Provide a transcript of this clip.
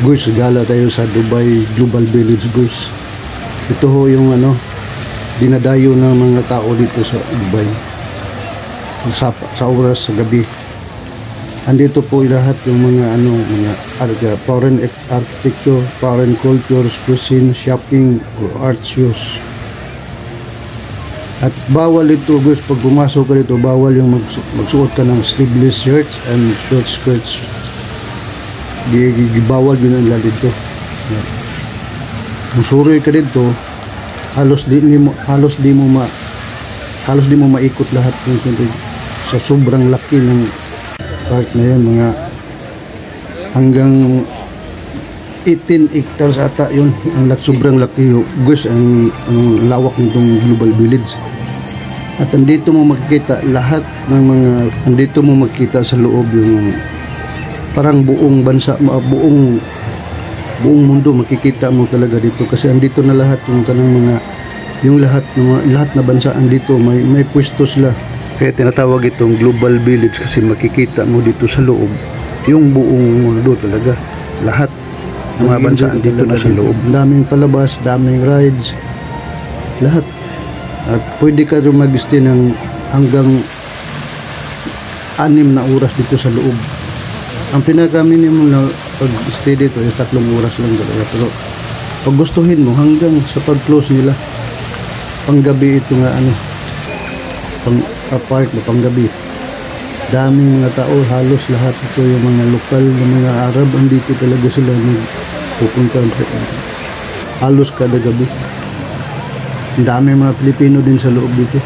Guys, gala tayo sa Dubai Global Village, guys. Ito ho yung dinadayo ng mga tao dito sa Dubai sa oras sa gabi. Andito po lahat yung mga foreign architecture, foreign cultures, cuisine, shopping, or art shows. At bawal ito, guys, pag pumasok ka dito, bawal yung magsuot ka ng sleeveless shirts and short skirts. Bawal yun ang dito. Musuroy ka dito, halos di mo maikot lahat sa sobrang laki ng park na yun. Mga hanggang 18 hectares ata yun. Sobrang laki yun, guys, ang lawak nitong Global Village. At andito mo makikita lahat ng andito mo makikita sa loob yung parang buong bansa, buong mundo makikita mo talaga dito, kasi andito na lahat yung lahat na bansa andito, may pwesto sila. Kaya tinatawag itong Global Village kasi makikita mo dito sa loob yung buong mundo talaga. Lahat ng mga bansa andito na sa loob. Daming palabas, daming rides, lahat. At pwede ka rin mag-stay ng hanggang 6 na oras dito sa loob. Ang pinaka-minimum na pag-stay dito ay 3 oras lang talaga. Pero pag gustuhin mo hanggang sa pag-close nila, panggabi ito nga pang-apart na panggabi. Daming mga tao, halos lahat ito yung mga lokal na mga Arab, andito talaga sila pupunta. Halos kada gabi. Daming mga Pilipino din sa loob dito.